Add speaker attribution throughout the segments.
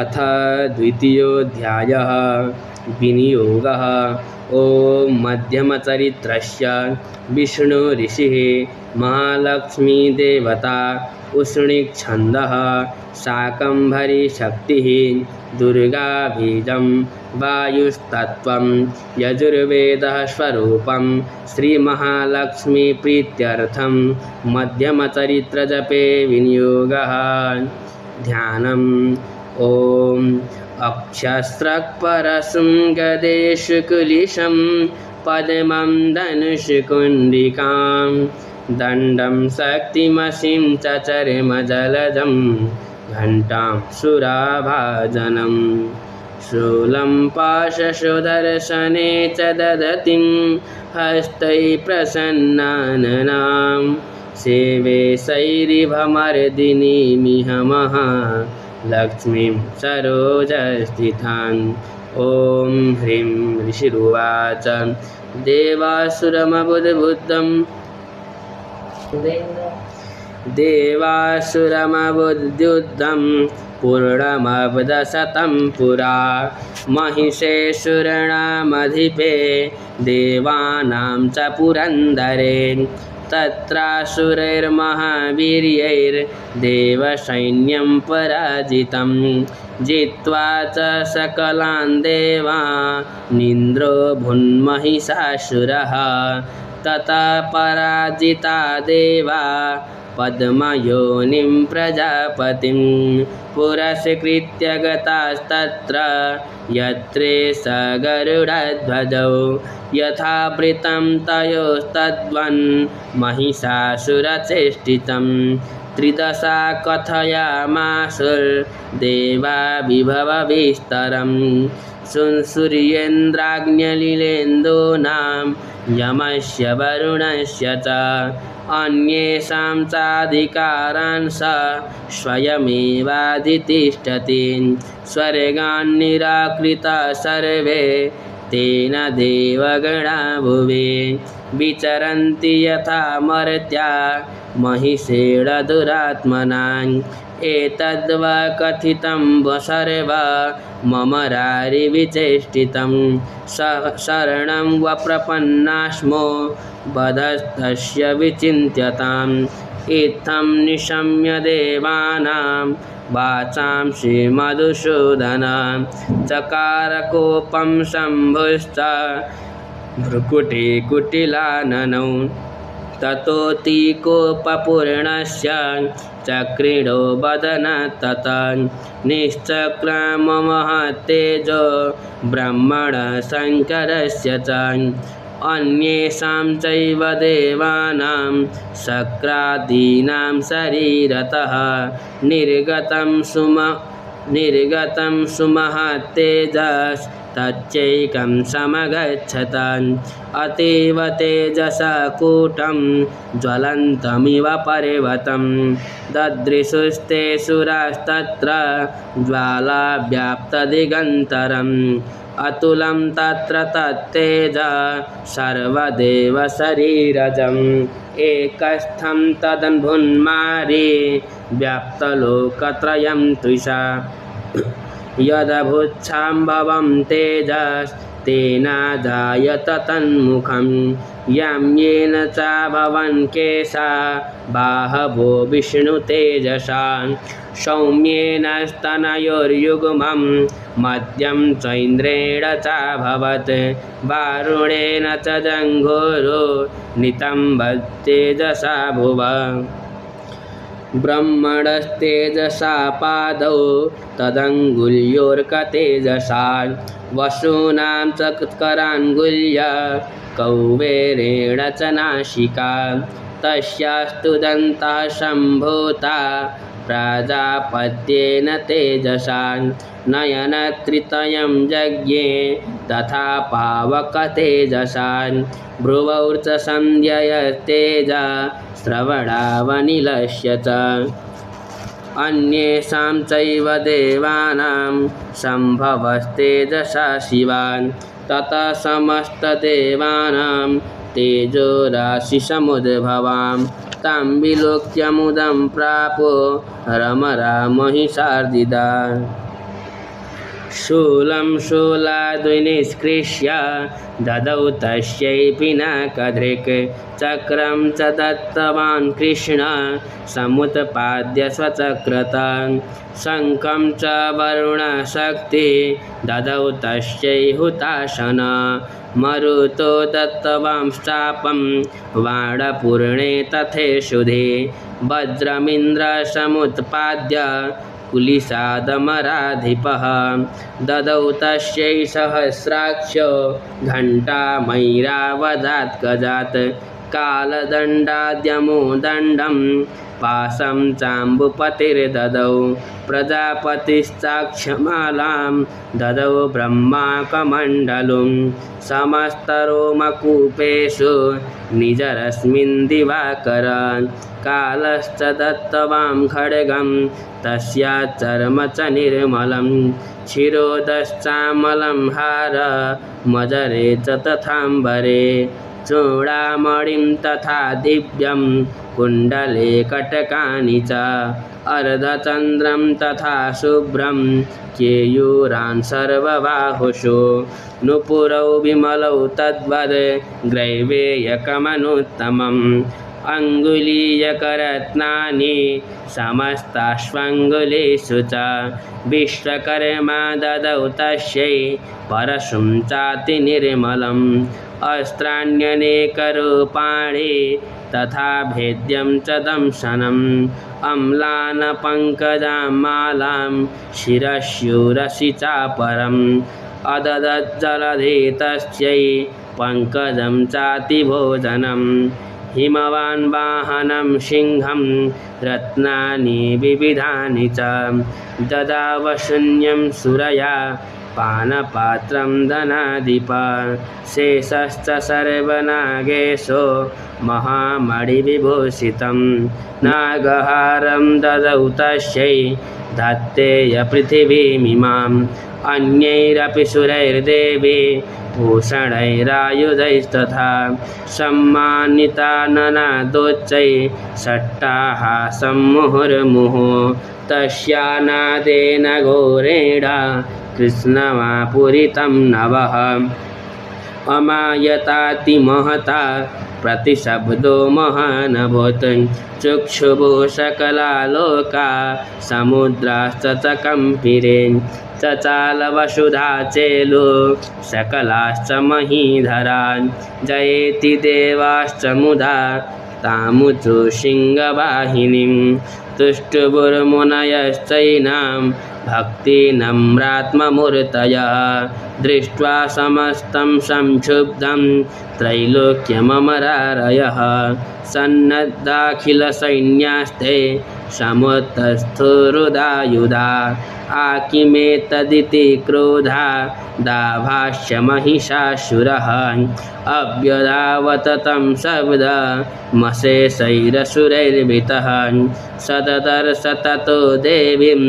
Speaker 1: अथ द्वितीयोऽध्यायः विनियोगः। ॐ मध्यमचरित्रस्य विष्णुऋषिः महालक्ष्मीदेवता उष्णिक्छन्दः शाकम्भरीशक्तिः दुर्गाबीजं वायुस्तत्त्वं यजुर्वेदः स्वरूपं श्रीमहालक्ष्मीप्रीत्यर्थं मध्यमचरित्रजपे विनियोगः। ध्यानम्। ॐ अक्षस्रक्परशं गदेशकुलिशं पद्मं धनुषकुण्डिकां दण्डं शक्तिमसिं चचर्मजलजं घण्टां सुराभाजनं शूलं पाशसुदर्शने च दधतीं हस्तैः प्रसन्नाननां सेवे शैरिभमर्दिनीमिह महालक्ष्मीं सरोजस्थितान्। ॐ ह्रीं ऋषिरुवाच देवासुरमबुद्युद्धं पूर्णमब्धशतं पुरा महिषेऽसुराणामधिपे देवानां च पुरन्दरे तत्रासुरैर्महावीर्यैर्देवसैन्यं पराजितं जित्वा च सकलान् देवानिन्द्रो भुन्महिषासुरः ततः पराजिता देवा पद्मयोनिं प्रजापतिं पुरस्कृत्य गतास्तत्र यत्रे स गरुडध्वजौ यथावृतं तयोस्तद्वन् महिषासुरचेष्टितं त्रिदशा कथयामासुर्देवा विभवविस्तरं सूर्येन्द्राग्न्यलीलेन्दूनां यमस्य वरुणस्य च अन्येषां चाधिकारान् स स्वयमेवाधितिष्ठति स्वर्गान् निराकृता सर्वे तेन देवगणा भुवि विचरन्ति यथा मर्त्या महिषेण दुरात्मनां एतद्वा कथितं सर्व मम रारिविचेष्टितं शरणं व प्रपन्नास्मो वधस्तस्य विचिन्त्यताम् इत्थं निशम्य देवानां वाचां श्रीमधुसूदनः चकारकोपं शम्भुश्च भ्रुकुटिकुटिलाननौ ततोऽतिकोपपूर्णस्य चक्रीडो वदनात् ततः निश्चक्रममहत्तेजो ब्रह्मणशङ्करस्य च अन्येषां चैव देवानां शक्रादीनां शरीरतः निर्गतं सुमहत्तेजस्तच्चैकं समगच्छत अतीव तेजसा कूटं ज्वलन्तमिव पर्वतं ददृशुस्ते सुरास्तत्र ज्वालाव्याप्तदिगन्तरम् अतुलं तत्र तत्तेज सर्वदेवशरीरजम् एकस्थं तदन्भुन्मारी व्याप्तलोकत्रयं त्विषा यदभूच्छाम्भवं तेजस्तेनाजायत तन्मुखं यं येन चाभवन् केशा बाहवो विष्णुतेजसा सौम्येन स्तनयोर्युग्मं मध्यं चैन्द्रेण चाभवत् वारुणेन च जङ्घोरो नितम्बत्तेजसा भुव ब्रह्मणस्तेजसा पादौ तदङ्गुल्योर्कतेजसा वसूनां च कराङ्गुल्य कौबेरेण च नासिका तस्यास्तु दन्ता सम्भूता प्राजापत्येन तेजसा नयनत्रितयं यज्ञे तथा पावकतेजसा भ्रुवौ च सन्ध्ययस्तेजा श्रवणावनिलस्य च अन्येषां चैव देवानां सम्भवस्तेजसा शिवान् ततः समस्तदेवानां तेजोराशिसमुद्भवां तां विलोक्य मुदं प्रापो रमरा महिषार्दिदा शूलं शूलाद्विनिष्कृष्य ददौ तस्यै पिनाकधृक् चक्रं च दत्तवान् कृष्ण समुत्पाद्य स्वचक्रतां शङ्खं च वरुणशक्ति ददौ तस्यै हुताशन मरुतो दत्तवांश्चापं वाणपूर्णे तथेषुधे वज्रमिन्द्रसमुत्पाद्य कुलिशादमराधिपः ददौ तस्यै सहस्राक्षो घण्टामैरावदात्कजात् कालदण्डाद्यमोदण्डं पाशं चाम्बुपतिर्ददौ प्रजापतिश्चाक्षमालां ददौ ब्रह्माकमण्डलुं समस्तरोमकूपेषु निजरश्मिन् दिवाकर कालश्च दत्तवां खड्गं तस्याच्चर्म च निर्मलं क्षीरोदश्चामलं हार मजरे च तथाम्बरे चूडामणिं तथा दिव्यं कुण्डले कटकानि च अर्धचन्द्रं तथा शुभ्रं केयूरान् सर्वबाहुषु नुपुरौ विमलौ तद्वद् ग्रैवेयकमनुत्तमम् अङ्गुलीयकरत्नानि समस्ताश्वङ्गुलीषु च विश्वकर्मा ददौ तस्यै परशुं चातिनिर्मलम् अस्त्राण्यनेकरूपाणि तथा भेद्यं च दंशनम् अम्लानपङ्कजां मालां शिरस्यूरसि चापरम् अददज्जलधि तस्यै पङ्कजं चातिभोजनम् हिमवान् वाहनं सिंहं रत्नानि विविधानि च ददावशून्यं सुरया पानपात्रं धनाधिप शेषश्च सर्वनागेशो महामणिविभूषितं नागहारं ददौ तस्यै धत्तेय पृथिवीमिमाम् अन्यैरपि सुरैर्देवी भूषणैरायुधैस्तथा सम्मानिता ननादोच्चैः षट्टाहासं मुहुर्मुहुः तस्यानादेन घोरेण कृष्णमापुरितं नवः अमायतातिमहता प्रतिशब्दो महानभूत् चक्षुभो सकलालोका समुद्राश्च च कंपिरे चचाल वसुधा चेलो सकलाश्च महीधरान् जयेति देवाश्च मुदा तामुचु सिंहवाहिनीं तुष्टुभुर्मुनयश्चैनां भक्तिनम्रात्ममूर्तयः दृष्ट्वा समस्तं संक्षुब्धं त्रैलोक्यममरारयः सन्नद्धाखिलसैन्यास्ते समुत्स्थुरुदायुधा आकिमेतदिति क्रोधा दाभाष्य महिषासुरः अभ्यधावत तं शब्दमशेषैरसुरैर्वृतः सददर्श ततो देवीं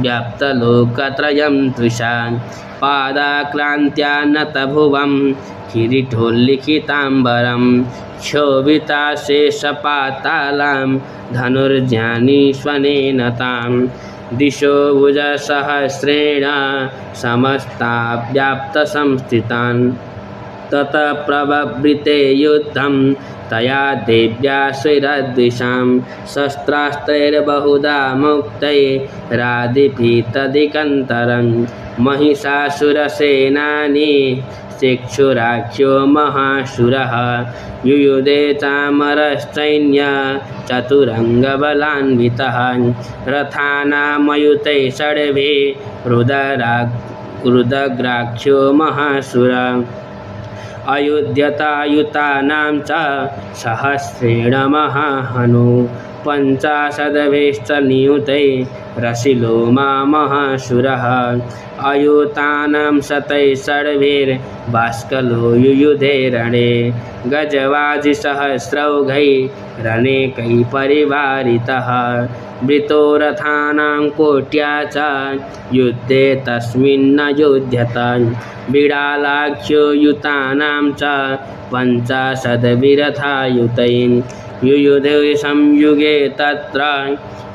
Speaker 1: व्याप्तलोकत्रयं तृषा पादाक्रान्त्या नतभुवं किरीटोल्लिखिताम्बरं क्षोभिताशेषपातालां धनुर्जानीष्वनेन तां दिशो भुजसहस्रेण समस्ताव्याप्तसंस्थितान् ततः प्रववृते युद्धं तया देव्या श्रीरद्विषां शस्त्रास्त्रैर्बहुधा मुक्तैरादिभीतदिगन्तरं महिषासुरसेनानी चक्षुराख्यो महासुरः युयुधे चामरश्चैन्य चतुरङ्गबलान्वितः रथानामयुतैः षड्भिः रुद्राख्यो महासुर अयुध्यतायुतानां च सहस्रेण महाहनु पञ्चाशदभिश्च नियुतैः रसिलो महासुरः अयुतानां शतैः षड्भिर्बाष्कलो युयुधे रणे गजवाजिसहस्रौघैः रनेकैः परिवारितः वृतो रथानां कोट्या च युद्धे तस्मिन्न युध्यत बिडालाख्यो युतानां च पञ्चाशद्भिरथायुतैः युयुधे संयुगे तत्र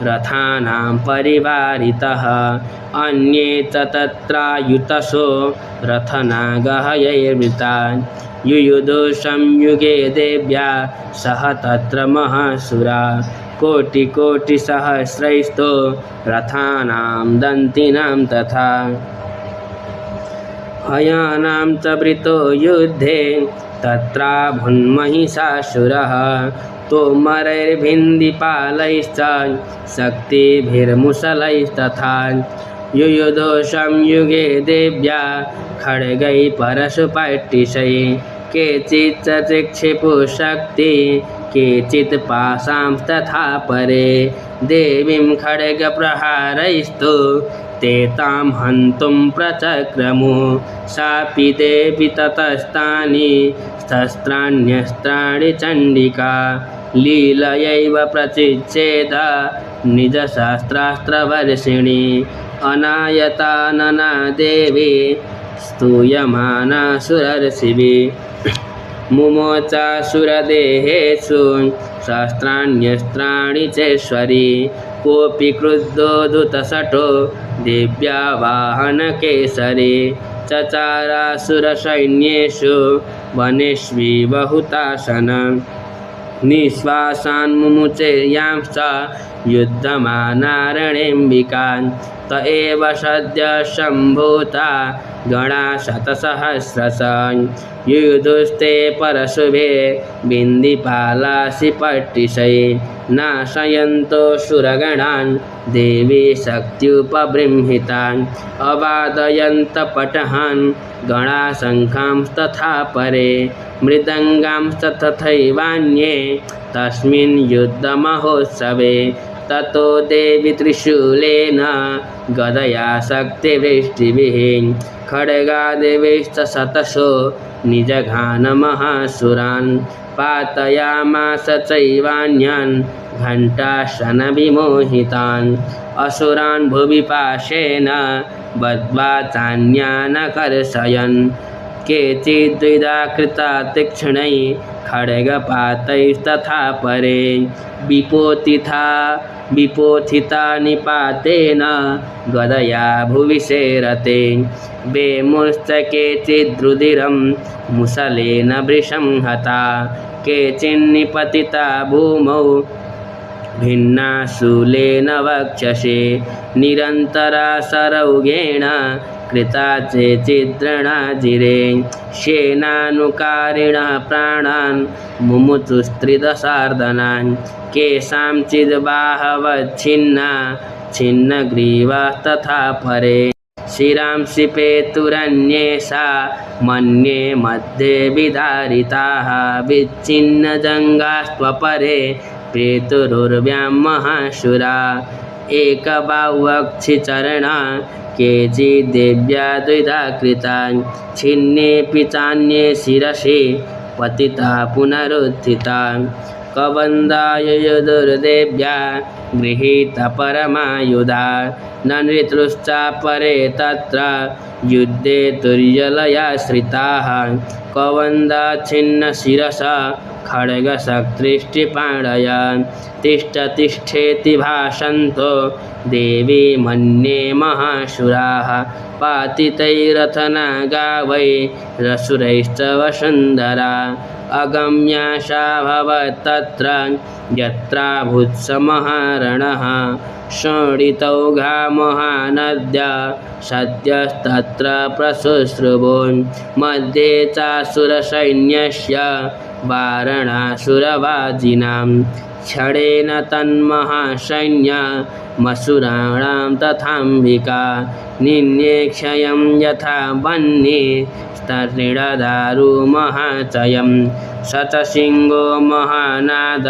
Speaker 1: रथानां परिवारितः अन्ये च तत्रायुतसो रथनागहयैर्वृतान् युयुधो संयुगे देव्या सह तत्र महासुरा कोटिकोटिसहस्रैस्तो रथानां दन्तिनां तथा हयानां च वृतो युद्धे तत्राभुन्महिषासुरः तोमरैर्भिन्दिपालैश्च शक्तिभिर्मुसलैस्तथा युयुधो संयुगे देव्या खड्गैः परशुपट्टिशैः केचित् च चिक्षिपुशक्ति केचित् पाशांस्तथा परे देवीं खड्गप्रहारैस्तु ते तां हन्तुं प्रचक्रमु सापि देवी ततस्तानि शस्त्राण्यस्त्राणि चण्डिका लीलयैव प्रचिच्छेद निजशस्त्रास्त्रवर्षिणी अनायतानना देवी स्तूयमाना सुरर्षिभिः मुमोचासुरदेहेषु शस्त्राण्यस्त्राणि चेश्वरी कोऽपि क्रुद्धो धृतशठो दिव्या वाहनकेसरी चचारासुरसैन्येषु वनेष्वि बहुतासनं निःश्वासान् मुमुचे यांश्च युद्धमानारणेऽम्बिकान् त एव सद्य सम्भूता गणा शतसहस्रशः युयुधुस्ते परशुभे बिन्दिपालासि पट्टिशैः नाशयन्तो सुरगणान् देवी शक्त्युपबृंहितान् अवादयन्त पटहान् गणाशङ्खांस्तथा परे मृदङ्गांश्च तथैवान्ये तस्मिन् युद्धमहोत्सवे ततो देवी त्रिशूलेन गदया शक्तिवृष्टिभिः खड्गादिभिश्च शतशो निजघानमहासुरान् पातयामास चैवान्यान् घण्टाशनविमोहितान् असुरान् भुवि पाशेन बद्ध्वा चान्यान् कर्षयन् केचिद्विधा कृता तीक्ष्णैः खड्गपातैस्तथा परे विपोथिता निपातेन गदया भुवि सेरते वेमुश्च केचिद्रुधिरं मुसलेन वृषं हता केचिन्निपतिता भूमौ भिन्ना शूलेन वक्षसि निरन्तरा सरौघेण कृता चेचिद्रणाजिरे सेनानुकारिणः प्राणान् मुमुचुस्त्रिदशार्दनान् केषाञ्चिद्बाहवच्छिन्ना छिन्नग्रीवास्तथा परे शिरांसि पेतुरन्येषा मन्ये मध्ये विदारिताः विच्छिन्नजङ्घास्त्वपरे पेतुरुर्व्यां महाशुरा एकबाह्वक्षिचरणा केचिद्देव्या द्विधा कृता छिन्नेऽपि चान्ये शिरसि पतिता पुनरुत्थिता कबन्धायुयुधुर्देव्या गृहीता परमायुधा न नृतुश्चापरे तत्र युद्धे तुर्यलयाश्रिताः कबन्धाच्छिन्नशिरसा खड्गशक्तिष्टिपाणय तिष्ठ तिष्ठेति भाषन्तो देवी मन्ये महाशुराः पातितैरथनागा वै रसुरैश्च वसुन्धरा अगम्याशा भवत्तत्र यत्राभूत्समहारणः शोणितौघा महानद्या सद्यस्तत्र प्रशुश्रुवोन् मध्ये चासुरसैन्यस्य वारणासुरवाजिनां क्षणेन तन्महासैन्यमसुराणां तथाम्बिका निन्येक्षयं यथा वह्नि स्तृणदारुमहाचयं शतसिंहो महानाद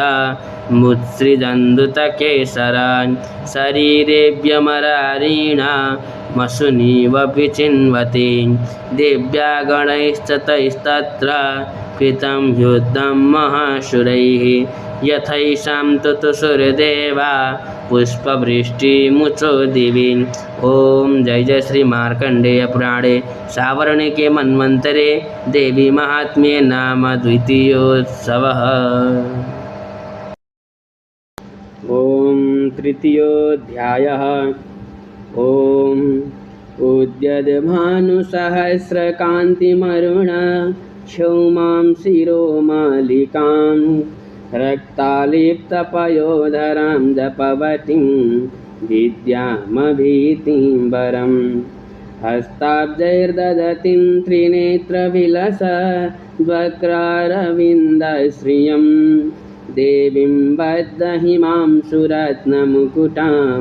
Speaker 1: मुत्सृजन्दुतकेसरान् शरीरेभ्यमरारीणा मशुनीव विचिन्वति दिव्या गणैश्च तैस्तत्र कृतं युद्धं महाशुरैः यथैषां तुतुसुरदेवा पुष्पवृष्टिमुचो दिवि। ओम जय जय श्री मार्कंडेय पुराणे सावर्णिके मन्वन्तरे देवी महात्म्ये नाम द्वितीयोत्सवः। तृतीयोऽध्यायः। ॐ उद्यद्भानुसहस्रकान्तिमरुण क्षौमां शिरोमालिकां रक्तालिप्तपयोधरां जपवटीं विद्यामभीतिं हस्ताब्जैर्दधतीं त्रिनेत्रविलसद्वक्रारविन्दश्रियं देवीं बद्धहिमां सुरत्नमुकुटां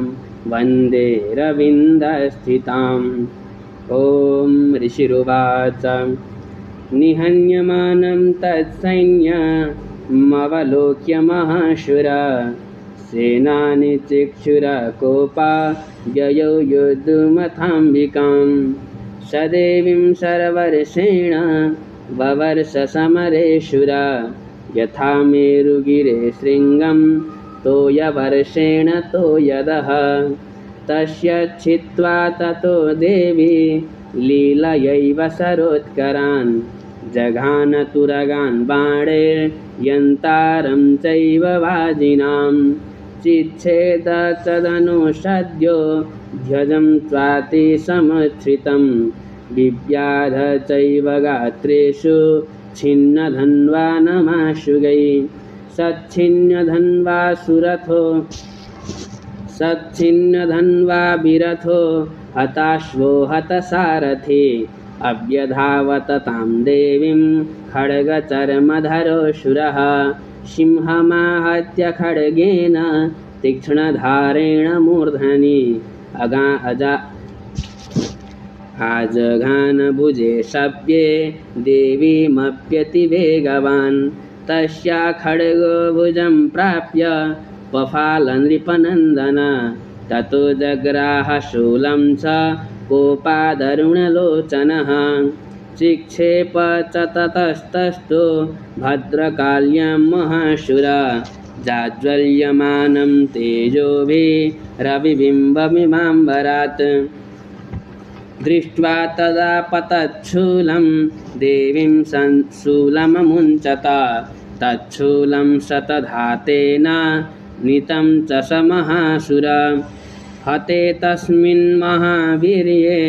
Speaker 1: वन्दे रविन्दस्थिताम्। ॐ ऋषिरुवाच निहन्यमानं तत्सैन्यमवलोक्य महाशुरा सेनानि चिक्षुरकोपा ययौ योद्धुमथाम्बिकां सदेवीं सर्वर्षेण ववर्ष समरेशुरा यथा मेरुगिरे शृङ्गं तोयवर्षेण तोयदः तस्य छित्त्वा ततो देवी लीलयैव सरोत्करान् जघानतुरगान् बाणैर्यन्तारं चैव वाजिनां चिच्छेद तदनुषद्यो ध्यजं त्वाति समुच्छ्रितं बिव्याध चैव गात्रेषु छिन्नधन्वा नमाशुगै सच्छिन्नधन्वा सुरथो सच्छिन्नधन्वा विरथो हताश्वो हतसारथि अव्यधावत तां देवीं खड्गचर्मधरोऽसुरः सिंहमाहत्य खड्गेन तीक्ष्णधारेण मूर्धनि आजघानभुजे सव्ये देवीमप्यतिवेगवान् तस्या खड्गो भुजं प्राप्य पफालनृपनन्दन ततो जग्राह शूलं च कोपादरुणलोचनः चिक्षेप च ततस्तस्थो भद्रकाल्यं महाशुरा जाज्वल्यमानं तेजोभिरविबिम्बमिमाम्बरात् दृष्ट्वा तदा पतच्छूलं देवीं शूलममुञ्चत तच्छूलं शतधातेन नीतं च स महासुर हते तस्मिन् महावीर्ये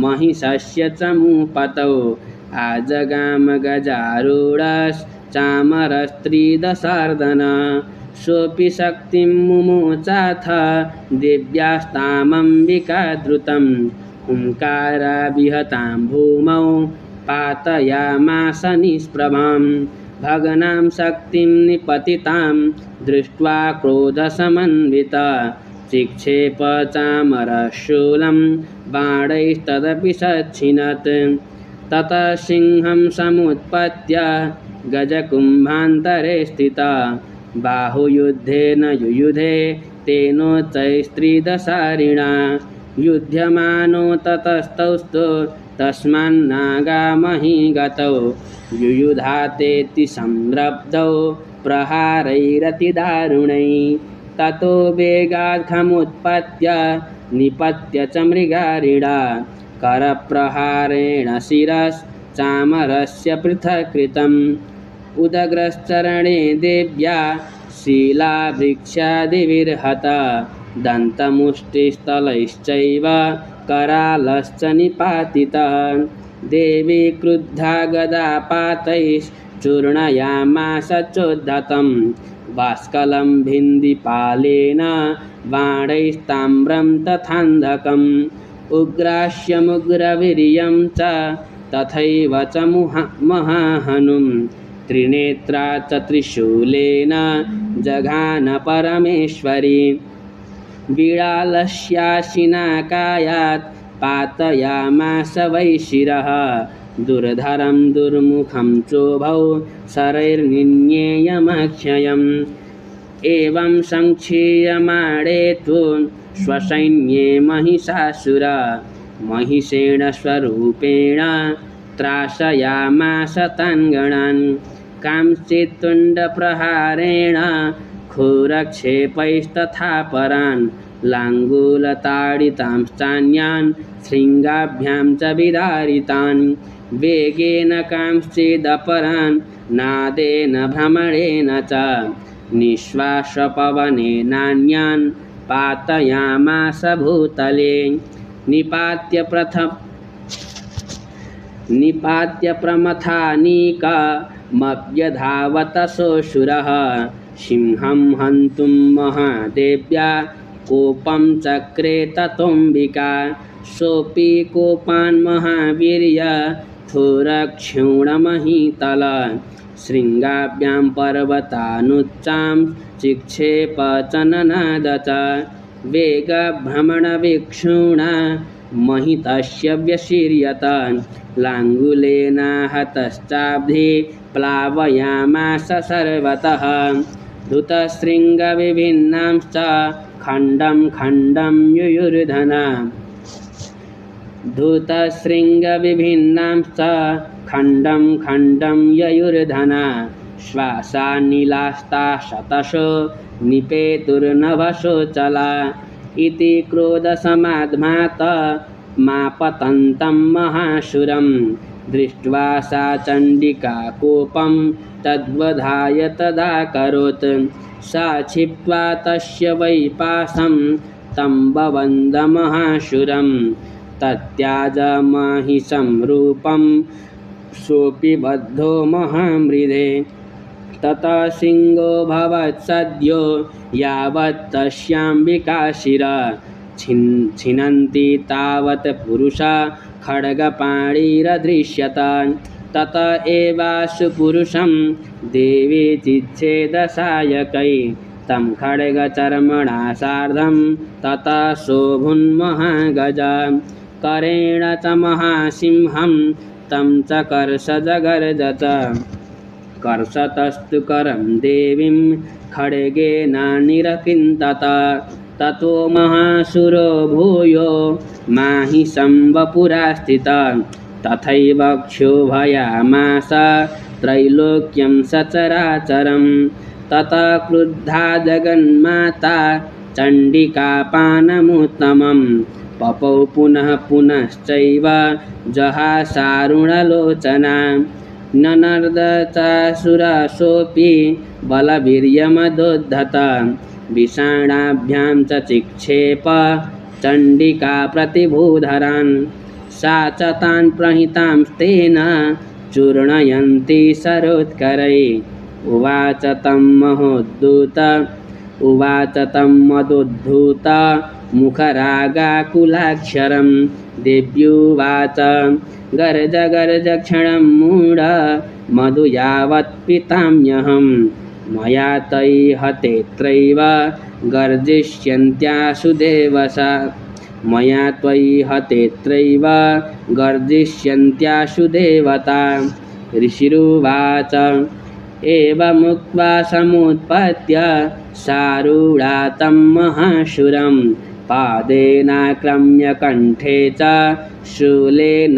Speaker 1: महिषस्य चमूपतौ आजगाम गजारूढश्चामरस्त्रिदशार्दन सोऽपि शक्तिं मुमोचाथ दिव्यास्तामम्बिका द्रुतं हुङ्काराभिहतां भूमौ पातयामास निष्प्रभां भगनां शक्तिं निपतितां दृष्ट्वा क्रोधसमन्विता चिक्षेप चामरशूलं बाणैस्तदपि सच्छिनत् ततः सिंहं समुत्पत्य गजकुम्भान्तरे स्थिता बाहुयुद्धेन युयुधे तेनोच्चैस्त्रिदशारिणा युध्यमानो ततस्तौस्तु तस्मान्नागामहि गतौ युयुधातेति संरब्धौ प्रहारैरतिदारुणैः ततो वेगात्खमुत्पत्य निपत्य च मृगारिणा करप्रहारेण शिरश्चामरस्य पृथक् कृतम् उदग्रश्चरणे देव्या शिलावृक्षादिभिर्हता दन्तमुष्टिस्थलैश्चैव करालश्च निपातितः देवी क्रुद्धा गदापातैश्चूर्णयामास चोद्धतं बाष्कलं भिन्दिपालेन बाणैस्ताम्रं तथान्धकम् उग्रास्यमुग्रवीर्यं च तथैव च महाहनुं त्रिनेत्रा च त्रिशूलेन जघान परमेश्वरी बिडालस्याशिनाकायात् पातयामास वै शिरः दुर्धरं दुर्मुखं चोभौ शरैर्निन्येयमक्षयम् एवं संक्षीयमाणे तु स्वसैन्ये महिषासुरा महिषेण स्वरूपेण त्रासयामास तान्गणान् कांश्चित् तुण्डप्रहारेण क्षोरक्षेपैस्तथा परान् लाङ्गूलताडितांश्चान्यान् शृङ्गाभ्यां च विदारितान् वेगेन कांश्चिदपरान् नादेन भ्रमणेन च निःश्वासपवनेनान्यान् पातयामास भूतले। निपात्य प्रमथानीकमभ्यधावत सोऽसुरः सिंहं हन्तुं महादेव्या कोपं चक्रे ततोऽम्बिका। सोऽपि कोपान् महावीर्यथुरक्षूणमहीतल शृङ्गाभ्यां पर्वतानुच्चां चिक्षेप च ननाद च। वेगभ्रमणवीक्षूणा महितस्य व्यशीर्यत लाङ्गुलेनाहतश्चाब्धि प्लावयामास सर्वतः। धृतशृङ्गविभिन्नांश्च खण्डं खण्डं युयुर्धना। धृतशृङ्गविभिन्नांश्च खण्डं खण्डं ययुर्धना। श्वासानिलास्ता शतशो निपेतुर्नभशोचला। इति क्रोधसमाध्मात मापतन्तं महाशुरं। दृष्ट्वा सा चण्डिका कोपं तद्वधाय तदाकरोत्। सा क्षिप्त्वा तस्य वै पाशं तं बबन्ध महाशुरं। तत्याजमहिषं रूपं सोऽपि बद्धो महामृधे। ततः सिंहो भवत्सद्यो यावत् तस्याम्बिका शिरा। छिनन्ति तावत् पुरुषः खड्गपाणिरदृश्यत। तत एवाशु पुरुषं देवी चिच्छेदसायकै तं खड्गचर्मणा सार्धं ततः सोऽभून्महागज। करेण च महासिंहं तं च कर्षजगर्जत। कर्षतस्तु करं देवीं खड्गेनानिरकृन्तत। ततो महासुरो भूयो माहिषं वपुरा स्थितः। तथैव क्षोभयामास त्रैलोक्यं सचराचरं। ततः क्रुद्धा जगन्माता चण्डिका पानमुत्तमं पपौ पुनः पुनश्चैव जहासारुणलोचना। ननर्द चासुरसोऽपि बलवीर्यमदोद्धत। विषाणाभ्यां च चिक्षेप चण्डिका प्रतिभूधरान्। सा च तान् प्रहितांस्तेन चूर्णयन्ती सरोत्करैः। उवाच तं मदोद्धूत मुखरागाकुलाक्षरं। देव्युवाच गर्ज गर्ज क्षणं मूढ मधु यावत् पिताम्यहं। मया तैः हतेत्रैव गर्जिष्यन्त्यासु देवसा। मया त्वयि हतेत्रैव गर्जिष्यन्त्यासु देवता। ऋषिरुवाच एवमुक्त्वा समुत्पत्य सारूढा तं महाशुरं। पादेनाक्रम्य कण्ठे च शूलेनैनमताडयत्।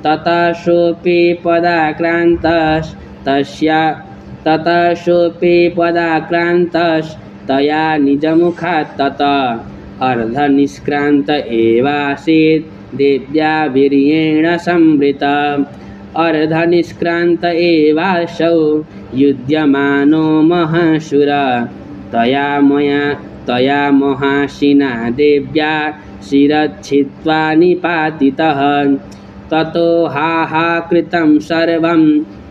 Speaker 1: ततः सोऽपि पदाक्रान्तस्तया निजमुखात्। ततः अर्धनिष्क्रान्त एवासीत् देव्या वीर्येण संवृतः। अर्धनिष्क्रान्त एवासौ युध्यमानो महाशुरः। तया महाशिना देव्या शिरच्छित्त्वा निपातितः। ततो हाहाकृतं सर्वं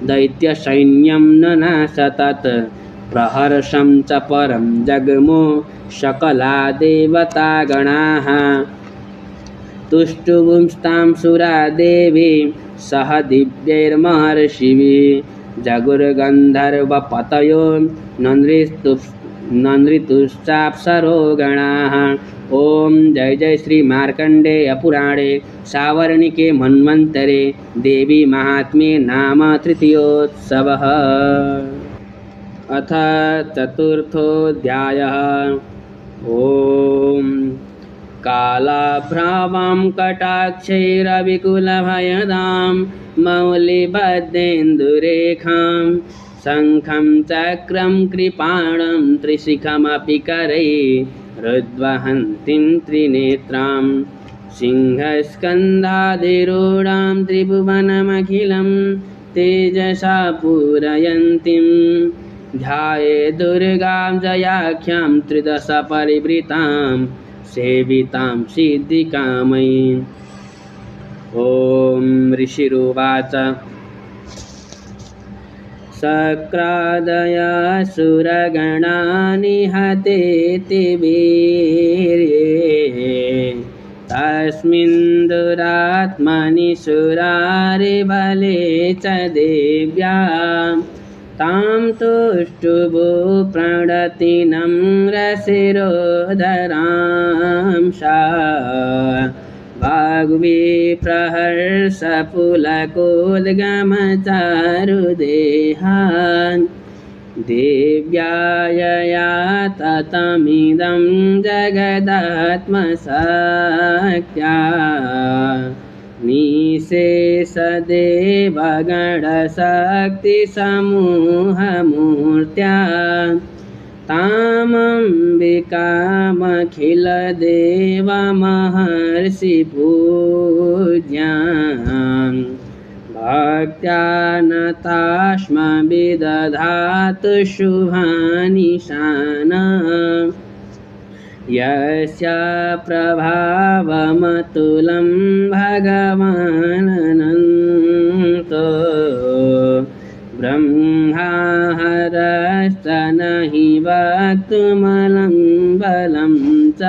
Speaker 1: दैत्यसैन्यं ननाशतत्। प्रहर्षं च परं जग्मो सकला देवतागणाः। तुष्टुवुंस्तां सुरा देवी सह दिव्यैर्महर्षिभिः। जगुर्गन्धर्वपतयो नन्दृतुश्चाप्सरो गणाः। ओम जय जय श्री मार्कंडेय पुराणे सावर्णिके मन्वन्तरे देवी महात्म्ये नाम तृतीयोत्सवः। अथ चतुर्थोऽध्यायः। ओम कालाभ्रावां कटाक्षैरविकुलभयदां मौलिबद्धेन्दुरेखां शङ्खं चक्रं कृपाणं त्रिशिखमपि करैरुद्वहन्तीं त्रिनेत्रां सिंहस्कन्धाधिरूढां त्रिभुवनमखिलं तेजसा पूरयन्तीं ध्याये दुर्गां जयाख्यां त्रिदश परिवृतां सेवितां सिद्धिकामयीम्। ॐ ऋषिरुवाच शक्रादयासुरगणा निहतेति वीर्ये तस्मिन् दुरात्मनि सुरारिबले च देव्यां तां तुष्टुभो प्रणतिनं रसिरोदरां सा वाग्विप्रहर्षपुलकोद्गमचारुदेहान् देव्यायया ततमिदं जगदात्मशक्त्या निःशेषदेवगणशक्तिसमूहमूर्त्या तामम्बिकामखिलदेवमहर्षिपूज्यां भक्त्या नताश्म विदधातु शुभानिशानां यस्या प्रभावमतुलं भगवानन्तो ब्रह्माहरश्च न हि वक्तुमलं बलं च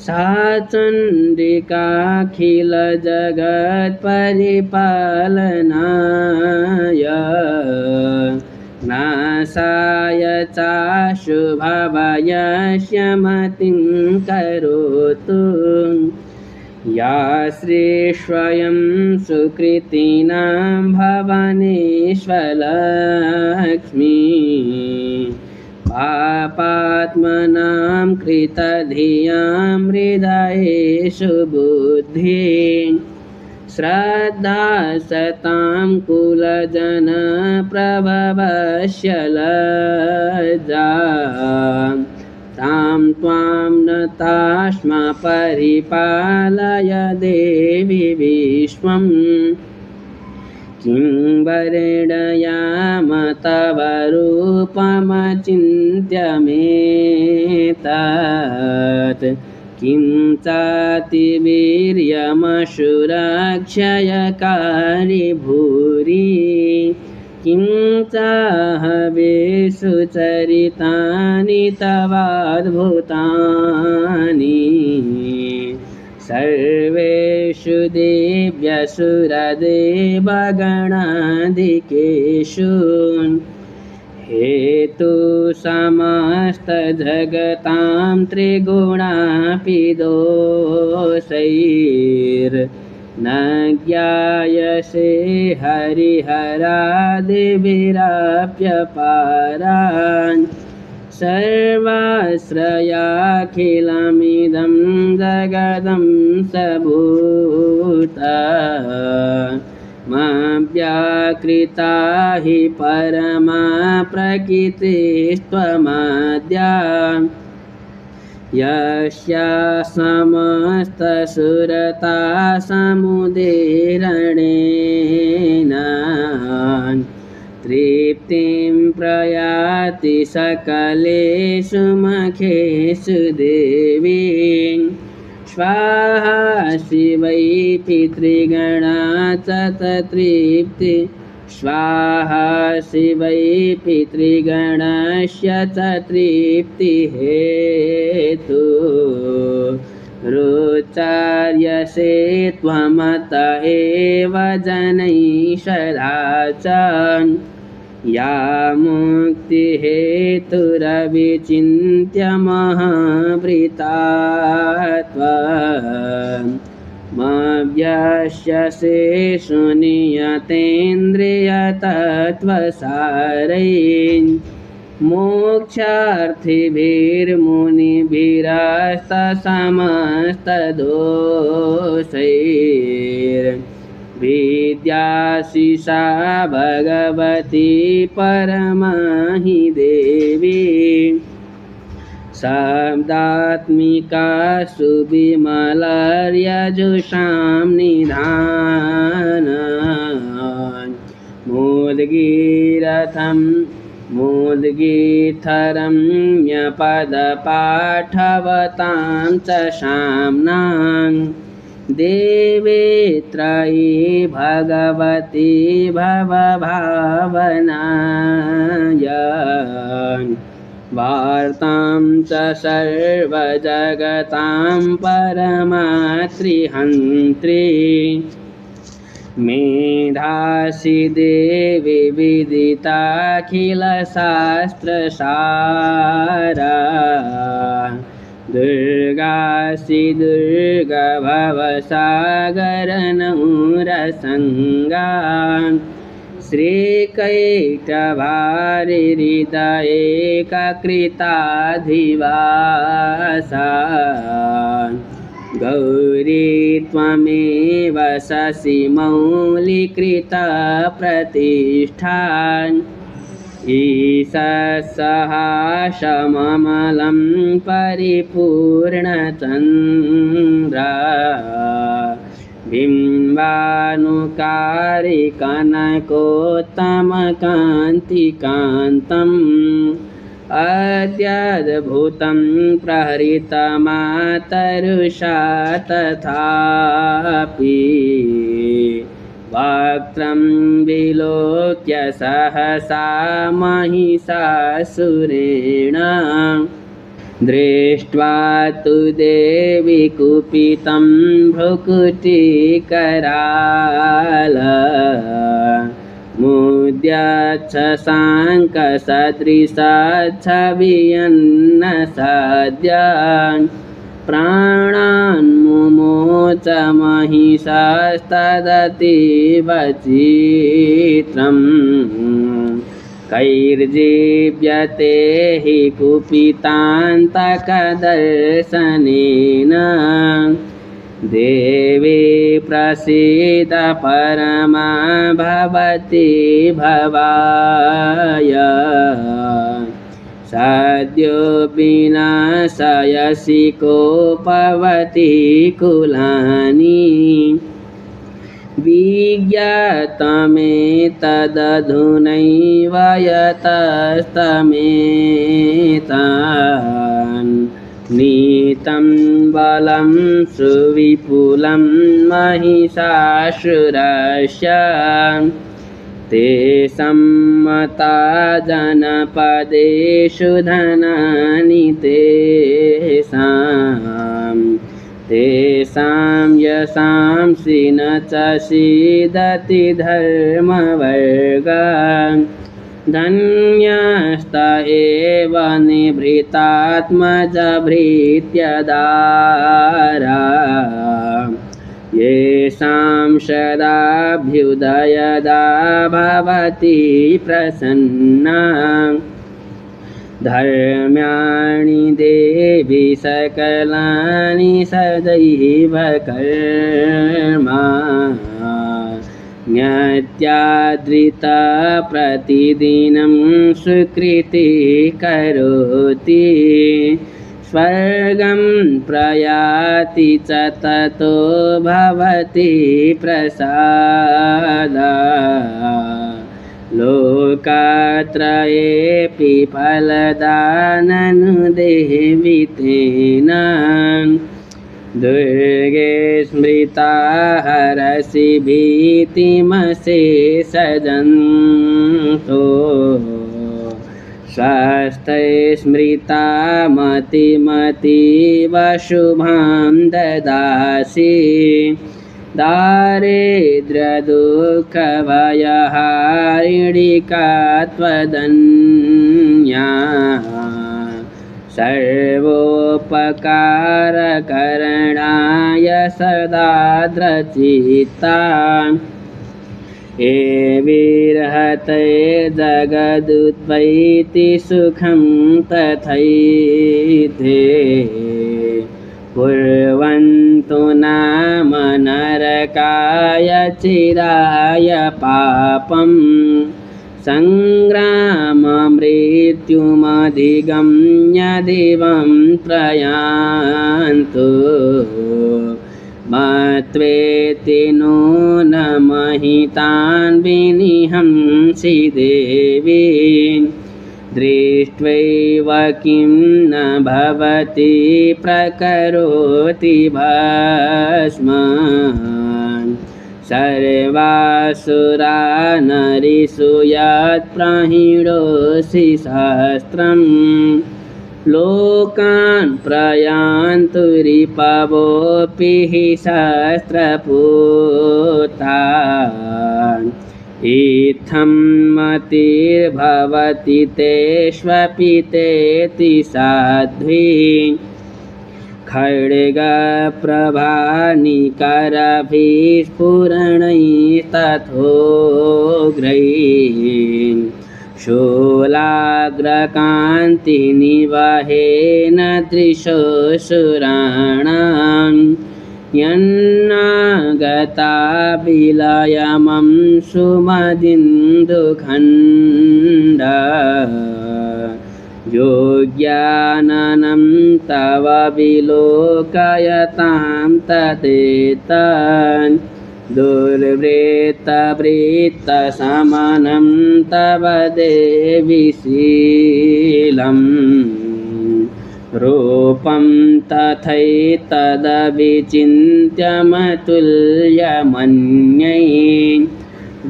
Speaker 1: सा चण्डिकाखिलजगत्परिपालनाय नाशाय चाशुभभयस्य मतिं करोतु या श्रीस्वयं सुकृतिनां भवनेष्वलक्ष्मी पापात्मनां कृतधियां हृदयेषु बुद्धिं श्रद्धा सतां कुलजनप्रभवस्य लज्जा तां त्वां नतास्म परिपालय देवि विश्वम् किं वरेण्ययाम तव रूपमचिन्त्यमेतत् किं चातिवीर्यमशुरक्षयकारि भूरि किं चाहवेषु चरितानि तवाद्भुतानि सर्वेषु देव्यसुरदेवगणाधिकेषु हेतु समस्तजगतां त्रिगुणापि दोषैर्न ज्ञायसे हरिहरादिभिराप्यपारान् सर्वाश्रयाखिलमिदं जगदं सबूता व्याकृता हि परमा प्रकृतिस्त्वमाद्या यस्या समस्तसुरता समुदीरणेन तृप्तिं प्रयाति सकलेषु मखेषु देवी स्वाहा शिवै पितृगणा च तृप्ति स्वाहा शिवै पितृगणस्य च तृप्तिहेतु रोचार्यसे त्वमत एव जनैः सदा च या मुक्तिहेतुरविचिन्त्य महावृता त्वमव्यस्यसे सुनियतेन्द्रियतत्त्वसारैः मोक्षार्थिभिर्मुनिभिरास्तसमस्तदोषैर्विद्याशिषा भगवती परमा हि देवी शब्दात्मिका सुविमलर्यजुषां निधाना मूलगीरथं मुद्गीतरम्यपदपाठवतां च शाम्नां देवे त्रयी भगवती भवभावनाय वार्तां च सर्वजगतां परमात्रिहन्त्री मेधासि देवी विदिताखिलशास्त्रसारा दुर्गासि दुर्गभवसागरनौरसङ्गा श्रीकैटभारिहृदयेककृताधिवासा गौरी त्वमेव शशिमौलिकृतप्रतिष्ठा ईशसहाशममलं परिपूर्णचन्द्रा बिम्बानुकारी कनकोत्तमकान्तिकान्तम् अत्यद्भुतं प्रहृतमातरुषा तथापि वक्त्रं विलोक्य सहसा महिषासुरेण दृष्ट्वा तु देवी कुपितं भ्रुकुटिकराल मुद्यच्छशाङ्कसदृशच्छवियन्न सद्य प्राणान्मुमोच महिषस्तदतीव चित्रम् कैर्जीव्यते हि कुपितान्तकदर्शनेन देवी प्रसीद परमा भवती भवाय सद्यो विनाशयसि कोपवती कुलानि विज्ञातमेतदधुनैव यतस्तमेतान् नीतं बलं सुविपुलं महिषासुरस्य ते सम्मता जनपदेषु धनानि तेषां यशांसि न च सीदति धर्मवर्गा धन्यस्त एव निभृतात्मजभृत्यदारा येषां सदाभ्युदयदा भवति प्रसन्ना धर्म्याणि देवी सकलानि सदैव कर्मा ज्ञात्यादृता प्रतिदिनं सुकृति करोति स्वर्गं प्रयाति च ततो भवति प्रसादा लोकात्रयेऽपि फलदाननुदेवि तेन दुर्गे स्मृता हरसि भीतिमशेषजन्तो स्वस्थे स्मृता मतिमतीव शुभां ददासि दारिद्र्यदुःखभयहारिणिका त्वदन्या सर्वोपकारकरणाय सदार्द्रचित्ता एविर्हते जगदुद्वैति सुखं तथैते कुर्वन्तु नाम नरकाय चिराय पापं सङ्ग्राममृत्युमधिगम्य दिवं प्रयान्तु मत्वेति नूनमहितान् विनिहंसि देवी दृष्ट्वैव किं न भवति प्रकरोति भस्मान् सर्वासुरा नरिषु यत्प्रहीणोऽसि सहस्रम् लोकान् प्रयान्तु रिपवोऽपि हि सहस्रपूतान् इत्थं मतिर्भवति तेष्वपि तेति साध्वी खड्गप्रभानिकरभिस्फुरणैस्तथोग्रैः शूलाग्रकान्तिनिवहेन दृशोऽसुराणां यन्नागता विलयमं सुमदिन्दुखण्ड योग्याननं तव विलोकयतां तदेतान् दुर्वृत्तवृत्तसमनं तव देवि शीलम् रूपं तथैतदविचिन्त्यमतुल्यमन्यै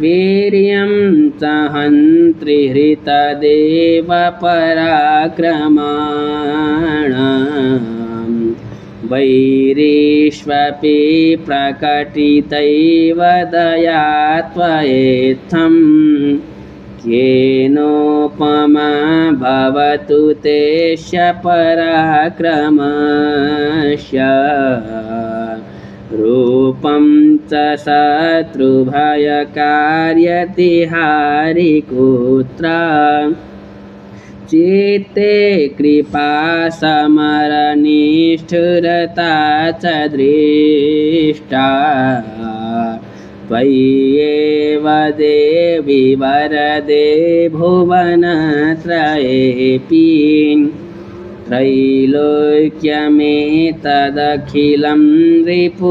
Speaker 1: वीर्यं सहन्त्रिहृतदेव पराक्रमाणाम् वैरीष्वपि प्रकटितैव दया त्वयेत्थं येनोपमा भवतु तेष्य पराक्रमस्य रूपं च शत्रुभयकार्यतिहारिकुत्रा चित्ते कृपा समरनिष्ठुरता च दृष्टा त्वय्येव देवि वरदे भुवनत्रयेऽपि त्रैलोक्यमेतदखिलं रिपुनाशनेन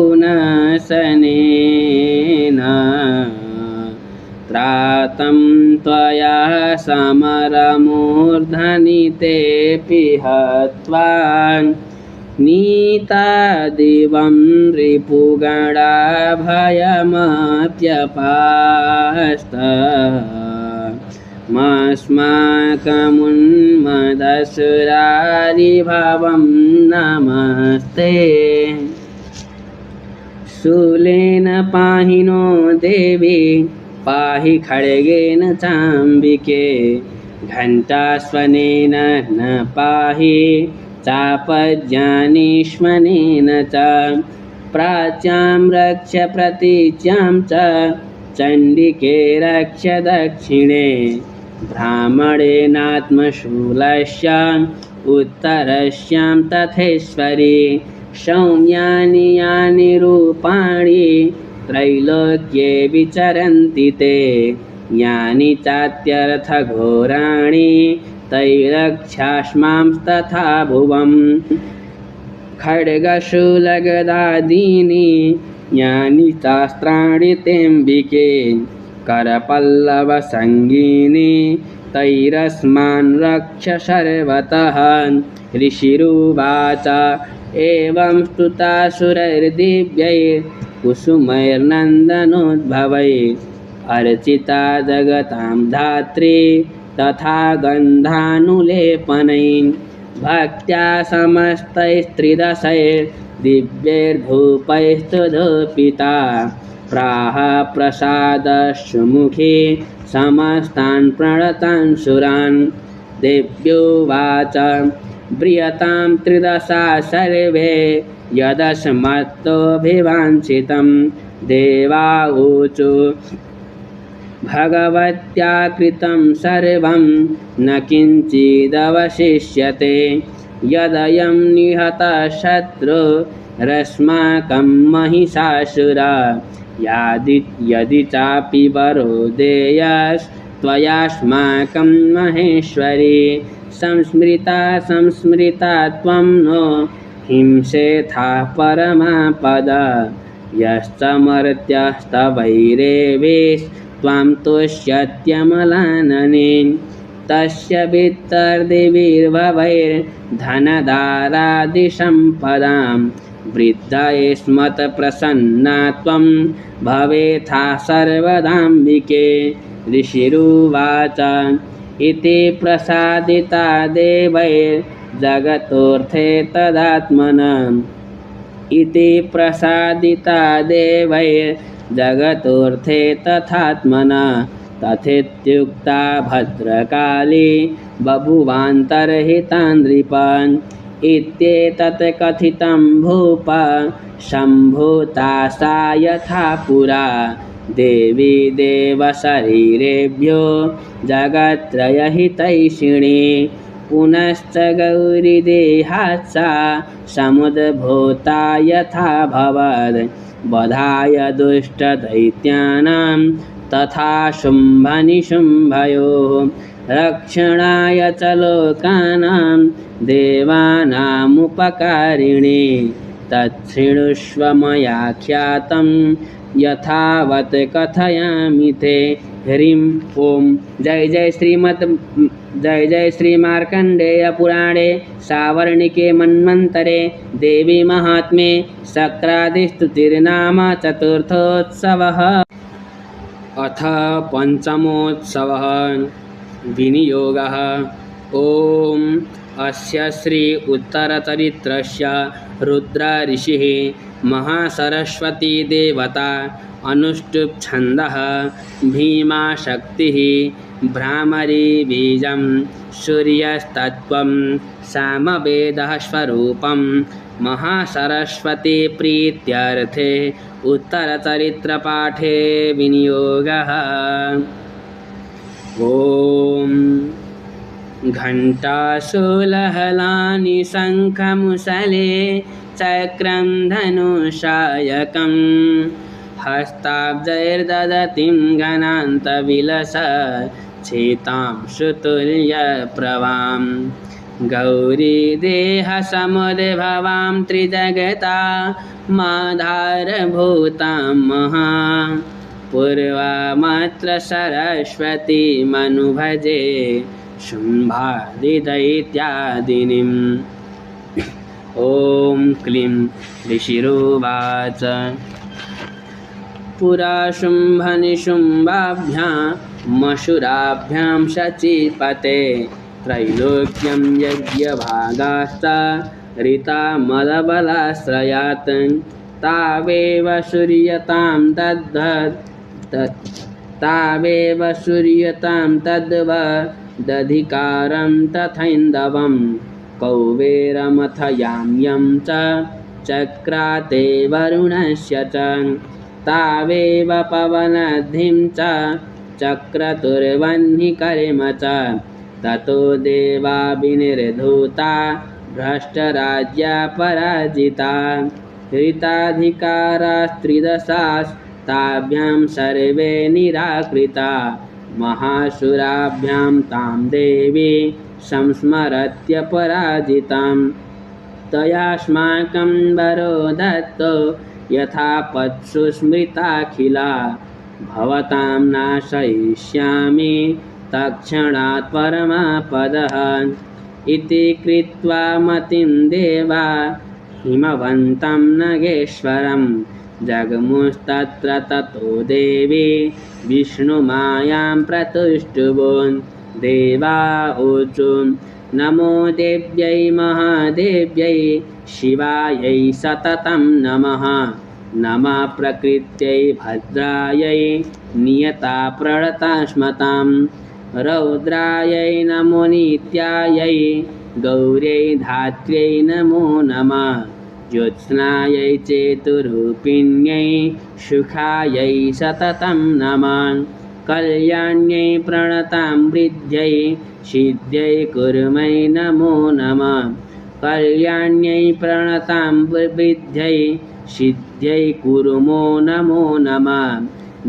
Speaker 1: त्रातं त्वया समरमूर्धनितेऽपि हत्वा नीता दिवं रिपुगणाभयमप्यपास्त मस्माकमुन्मदसुरारिभवं नमस्ते शूलेन पाहि नो देवी पाहि खड्गेन चाम्बिके घण्टास्वनेन न पाहि चापज्ञानीष्वनेन च प्राच्यां रक्ष प्रतीच्यां च चण्डिके रक्ष दक्षिणे ब्राह्मणेनात्मशूलस्य उत्तरस्यां तथेश्वरी सौम्यानि यानि रूपाणि त्रैलोक्ये विचरन्ति ते यानि चात्यर्थघोराणि तैरक्षास्मां तथा भुवम् खड्गशूलगदादीनि यानि शास्त्राणि तेऽम्बिके करपल्लवसङ्गीनि तैरस्मान् रक्ष सर्वतः ऋषिरुवाच एवं स्तुतासुरैर्दिव्यैः कुसुमैर्नन्दनोद्भवैः अर्चिता जगतां धात्री तथा गन्धानुलेपनैः भक्त्या समस्तैस्त्रिदशैर्दिव्यैर्धूपैस्तुधूपिता प्राह प्रसादस्मुखे समस्तान् प्रणतान् सुरान् देव्योवाच ब्रियतां त्रिदशा सर्वे यदस्मत्तोऽभिवाञ्छितं देवा ऊचु भगवत्या कृतं सर्वं न किञ्चिदवशिष्यते यदयं निहतः शत्रुरस्माकं महिषासुरा यदि चापि वरो देयस्त्वयास्माकं महेश्वरी संस्मृता त्वं नो हिंसेथा परमापद यश्च मर्त्यस्तवैरेवेस्त्वां तुष्यत्यमलानने तस्य वित्तर्दिभिर्भवैर्धनदारादिसम्पदां वृद्धयेष्मत्प्रसन्ना त्वं भवेथा सर्वदाम्बिके। ऋषिरुवाच इति प्रसादिता देवैर्जगतोऽर्थे तदात्मनः। इति प्रसादिता देवैर्जगतोऽर्थे तथात्मना। तथेत्युक्ता भद्रकाली बभुवान्तर्हिता नृपान्। इत्येतत् कथितं भूप सम्भूता सा यथा पुरा। देवी देवशरीरेभ्यो जगत्त्रयहितैषिणी। पुनश्च गौरीदेहात् सा समुद्भूता यथाभवत्। वधाय दुष्टदैत्यानां तथा शुम्भनिशुम्भयोः। रक्षणाय च लोकानां देवानामुपकारिणी। तच्छृणुष्व मया ख्यातं यथावत् कथयामि ते। ह्रीं ओम। जय जय श्री मार्कंडेय पुराणे सावर्णिके मन्वन्तरे देवी महात्म्ये शक्रादिस्तुतिर्नाम चतुर्थोत्सवः। अथ पंचमोत्सवः विनियोगः। ओम। अस्य श्री उत्तरचरित्रस्य रुद्र ऋषिः महासरस्वती देवता अनुष्टुप् छन्दः भीमा शक्तिः भ्रामरी बीजं सूर्यस्तत्त्वं सामवेदः स्वरूपं महासरस्वती प्रीत्यर्थे उत्तरचरित्रपाठे विनियोगः। ओम। घण्टाशूलहलानि शङ्खमुसले चक्रं धनुषायकं हस्ताब्जैर्दधतीं घनान्तविलसच्छितां सुतुल्यप्रभां। गौरीदेहसमुद्भवां त्रिजगता माधारभूतां महा। पूर्वामत्र सरस्वतीमनुभजे शुम्भादिदैत्यादिनीम्। ॐ क्लीं ऋषिरुवाच पुरा शुम्भनिशुम्भाभ्यां मशुराभ्यां शचीपते त्रैलोक्यं यज्ञभागाश्च ऋता मदबलाश्रयात्। तावेव सूर्यतां तद्वदधिकारं तथैन्दवं। कौबेरमथयाम्यं च चक्राते वरुणस्य च। तावेव पवनधिं च चक्रतुर्वह्निकर्म च। ततो देवा विनिर्धूता भ्रष्टराज्या पराजिता। ऋताधिकारास्त्रिदशास्ताभ्यां सर्वे निराकृता। महासुराभ्यां तां देवी संस्मरत्य पराजितां। तयास्माकं वरो दत्तो यथापत्सु स्मृताखिला। भवतां नाशयिष्यामि तत्क्षणात् परमापदः। इति कृत्वा मतिं देवा हिमवन्तं नगेश्वरं जगमुस्तत्र। ततो देवी विष्णुमायां प्रतुष्टुवन्। देवा ऊचु नमो देव्यै महादेव्यै शिवायै सततं नमः। नमः प्रकृत्यै भद्रायै नियता प्रणतास्मतां। रौद्रायै नमो नित्यायै गौर्यै धात्र्यै नमो नमः। ज्योत्स्नायै चेतुरूपिण्यै सुखायै सततं नमः। कल्याण्यै प्रणतां वृद्ध्यै सिद्ध्यै कुर्मै नमो नमः। कल्याण्यै प्रणतां वृद्ध्यै सिद्ध्यै कुर्मो नमो नमः।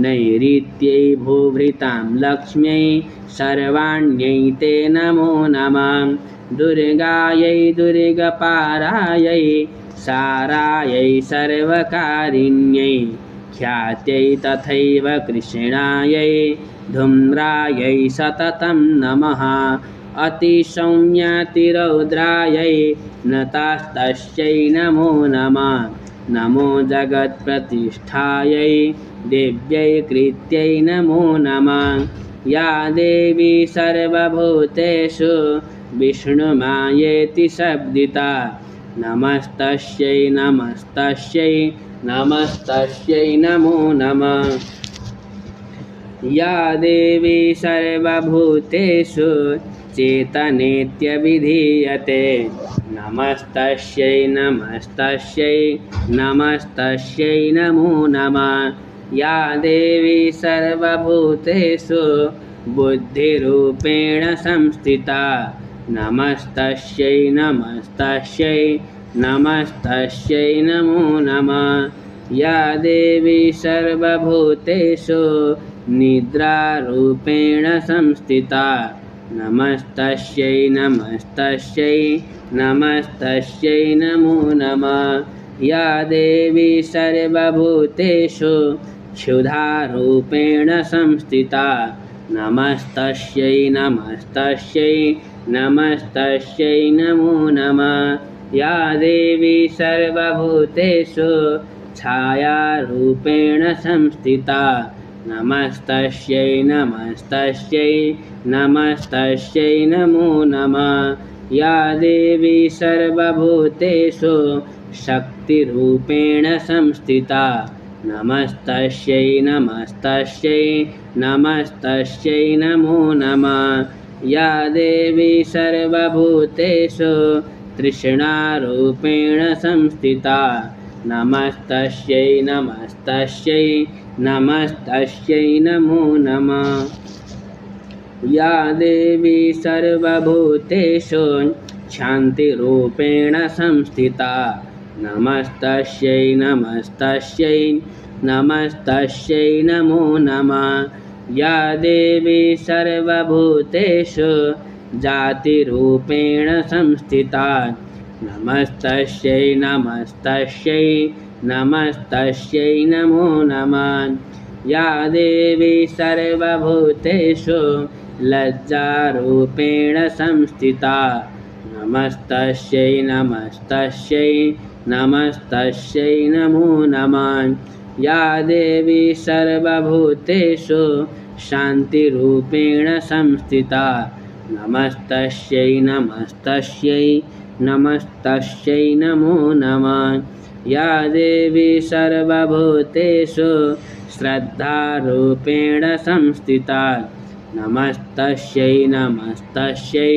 Speaker 1: नैऋत्यै भूभृतां लक्ष्म्यै सर्वाण्यै ते नमो नमः। दुर्गायै दुर्गपारायै सारायै सर्वकारिण्यै ख्यात्यै तथैव कृष्णायै धूम्रायै सततं नमः अतिसौम्यातिरौद्रायै नतास्तस्यै नमो नमः नमो जगत्प्रतिष्ठायै देव्यै कृत्यै नमो नमः या देवी सर्वभूतेषु विष्णुमायेति शब्दिता नमस्तस्यै नमस्तस्यै नमस्तस्यै नमो नमः या देवी सर्वभूतेषु चेतनेत्यभिधीयते नमस्तस्यै नमस्तस्यै नमस्तस्यै नमो नमः या देवी सर्वभूतेषु बुद्धिरूपेण संस्थिता नमस्तस्यै नमस्तस्यै नमस्तस्यै नमो नमः या देवी सर्वभूतेषु निद्रारूपेण संस्थिता नमस्तस्यै नमस्तस्यै नमस्तस्यै नमो नमः या देवी सर्वभूतेषु क्षुधारूपेण संस्थिता नमस्तस्यै नमस्तस्यै नमस्तस्यै नमो नमः या देवी सर्वभूतेषु छायारूपेण संस्थिता नमस्तस्यै नमस्तस्यै नमस्तस्यै नमो नमः या देवी सर्वभूतेषु शक्तिरूपेण संस्थिता नमस्तस्यै नमस्तस्यै नमस्तस्यै नमो नमः या देवी सर्वभूतेषु तृष्णारूपेण संस्थिता नमस्तस्यै नमस्तस्यै नमस्तस्यै नमो नमः या देवी सर्वभूतेषु शान्तिरूपेण संस्थिता नमस्तस्यै नमस्तस्यै नमस्तस्यै नमो नमः या देवी सर्वभूतेषु जातिरूपेण संस्थिता नमस्तस्यै नमस्तस्यै नमस्तस्यै नमो नमः या देवी सर्वभूतेषु लज्जारूपेण संस्थिता नमस्तस्यै नमस्तस्यै नमस्तस्यै नमो नमः या देवी सर्वभूतेषु शान्तिरूपेण संस्थिता नमस्तस्यै नमस्तस्यै नमस्तस्यै नमो नमः या देवी सर्वभूतेषु श्रद्धारूपेण संस्थिता नमस्तस्यै नमस्तस्यै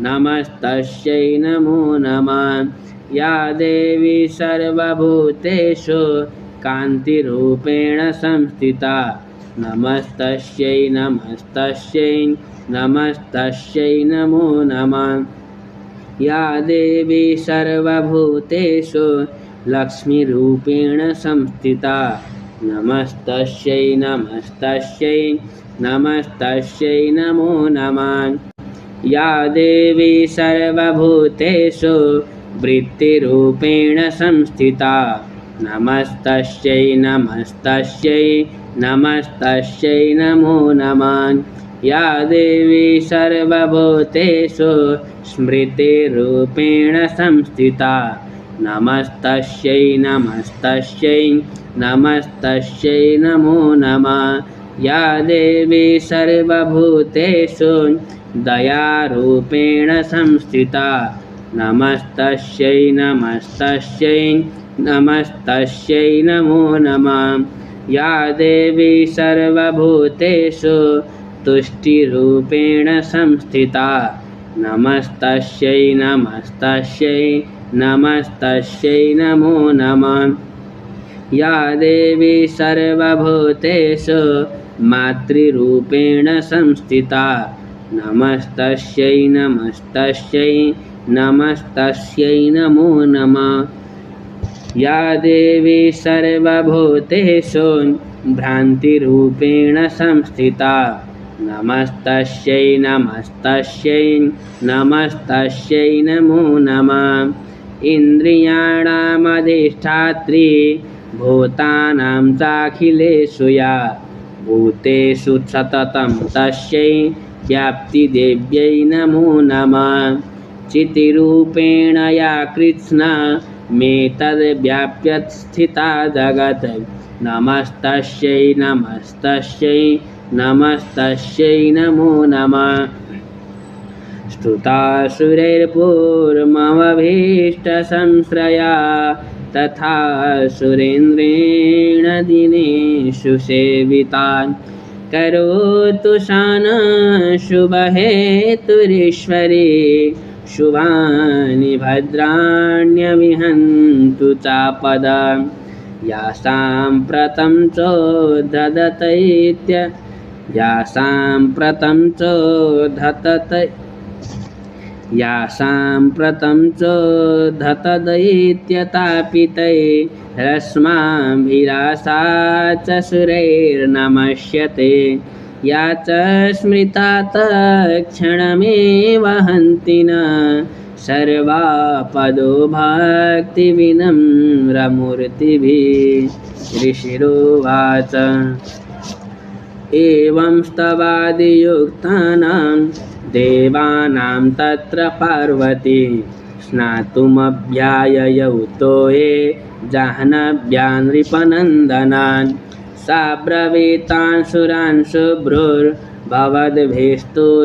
Speaker 1: नमस्तस्यै नमो नमः या देवी सर्वभूतेषु कान्तिरूपेण संस्थिता नमस्तस्यै नमस्तस्यै नमस्तस्यै नमो नमः या देवी सर्वभूतेषु लक्ष्मीरूपेण संस्थिता नमस्तस्यै नमस्तस्यै नमस्तस्यै नमो नमः या देवी सर्वभूतेषु वृत्तिरूपेण संस्थिता नमस्तस्यै नमस्तस्यै नमस्तस्यै नमो नमः या देवी सर्वभूतेषु स्मृतिरूपेण संस्थिता नमस्तस्यै नमस्तस्यै नमस्तस्यै नमो नमः या देवी सर्वभूतेषु दयारूपेण संस्थिता नमस्तस्यै नमस्तस्यै नमस्तस्यै नमो नमः या देवी सर्वभूतेषु तुष्टिरूपेण संस्थिता नमस्तस्यै नमस्तस्यै नमस्तस्यै नमो नमः या देवी सर्वभूतेषु मातृरूपेण संस्थिता नमस्तस्यै नमस्तस्यै नमस्तस्यै नमो नमः या देवी सर्वभूतेषु भ्रान्तिरूपेण संस्थिता नमस्तस्यै नमस्तस्यै नमस्तस्यै नमो नमः इन्द्रियाणामधिष्ठात्री भूतानां चाखिलेषु या भूतेषु सततं तस्यै व्याप्तिदेव्यै नमो नमः। चितिरूपेण या कृत्स्ना मेतद्व्याप्य स्थिता जगत् नमस्तस्यै नमस्तस्यै नमस्तस्यै नमो नमः। स्तुतासुरैर्पूर्वमभीष्टसंश्रया तथा सुरेन्द्रेण दिनेषु सेवितान् करोतु शानः शुभहेतुरीश्वरी शुभानि भद्राण्यविहन्तु चापदां या साम्प्रतं चोद्धतैत्य या साम्प्रतं चोद्धतदैत्यतापितै रश्माभिलाषा च सुरैर्नमस्यते या च स्मृता तत्क्षणमेव हन्ति न सर्वापदो भक्तिविनम्रमूर्तिभिः। ऋषिरुवाच एवं स्तवादियुक्तानां देवानां तत्र पार्वती स्नातुमभ्याययौ तो ये जाह्नव्या नृपनन्दनान् सा ब्रवीतान् सुरान् शुभ्रुर्भवद्भिस्तु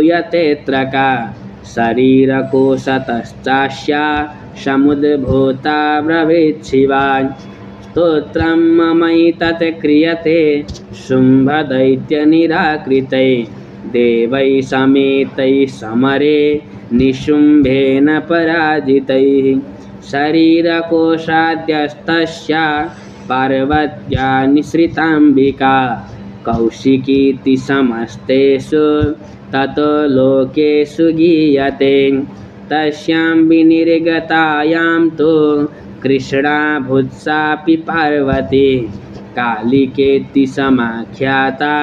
Speaker 1: यतेऽत्र का शरीरकोशतश्चास्या समुद्भूता ब्रवीच्छिवान् स्तोत्रं ममैतत् क्रियते शुम्भदैत्यनिराकृतै देवैः समेतैः समरे निशुम्भेन पराजितैः शरीरकोशाद्यस्तस्या पार्वत्या निःसृताम्बिका कौशिकीति समस्तेषु ततो लोकेषु गीयते तस्यां विनिर्गतायां तु कृष्णा भूत्सापि पार्वती कालिकेति समाख्याता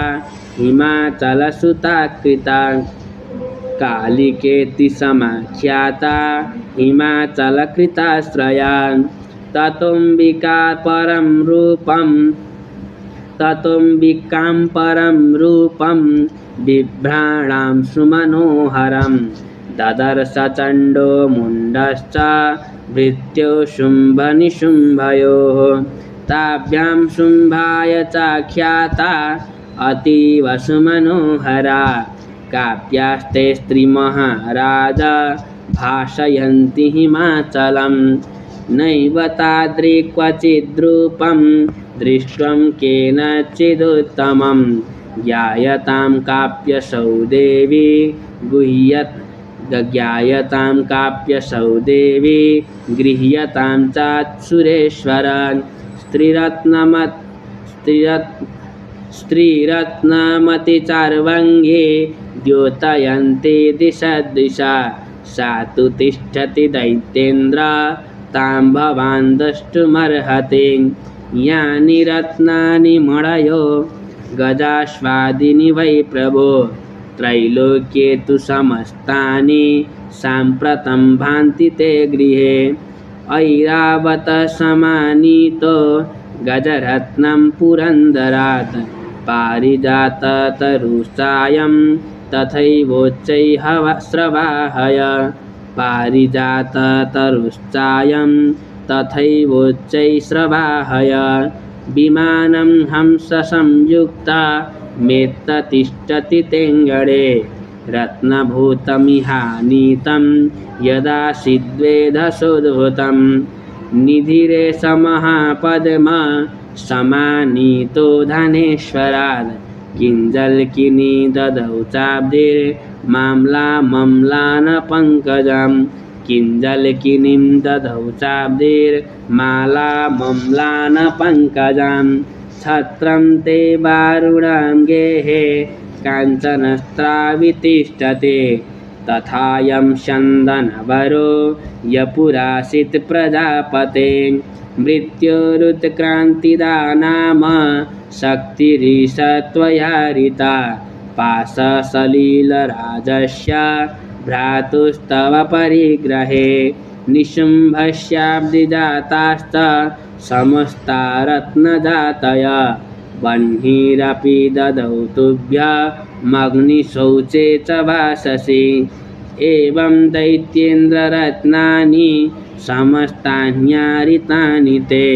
Speaker 1: हिमाचलसुता कृता कालिकेति समाख्याता हिमाचलकृताश्रया ततोऽम्बिकां परं रूपं बिभ्राणां सुमनोहरं ददर्श चण्डो मुण्डश्च भृत्यो शुम्भनिशुम्भयोः ताभ्यां शुम्भाय चाख्याता अतीव सुमनोहरा काव्यास्ते स्त्रीमहाराज भाषयन्ति हिमाचलं नैव तादृक्वचिद्रूपं दृष्ट्वं केनचिदुत्तमं ज्ञायतां काप्यसौ देवी गृह्यतां चात्सुरेश्वर स्त्रीरत्नमतिचार्वङ्गे द्योतयन्ति दिशा सा तु तिष्ठति दैत्येन्द्र तां भवान् द्रष्टुमर्हति यानि रत्नानि मणयो गजाश्वादिनि वै प्रभो त्रैलोक्ये तु समस्तानि साम्प्रतं भान्ति ते गृहे ऐरावत समानीतो गजरत्नं पुरन्दरात् पारिजाततरुश्चायं तथैवोच्चैःश्रवाहय पारिजाततरुश्चायं तथैवोच्चैःश्रवाहय विमानं हंससंयुक्ता मेत्ततिष्ठति तेङ्गणे रत्नभूतमिहानीतं यदा सिद्वेधसोद्भूतं निधिरे समहापद्मा समानीतो धनेश्वरात् किञ्जल्किनी ददौ चाब्धिर्माम्लामम्लानपङ्कजं किञ्जल्किनीं ददौ चाब्धिर्मालामम्लानपङ्कजं छत्रं ते वारुणां गेहे काञ्चनस्त्रावितिष्ठते तथायं चन्दनवरो यपुरासीत् प्रजापते मृत्योरुत्क्रान्तिदा नाम शक्तिरीशत्वयारिता पाशसलिलराजस्य भ्रातुस्तव परिग्रहे निशुम्भस्याब्दिजाताश्च समस्ता रत्नजातय बह्निरपि ददौ तुभ्यमग्निशौचे च भाससे एवं दैत्येन्द्ररत्नानि समस्तान्यारितानि ते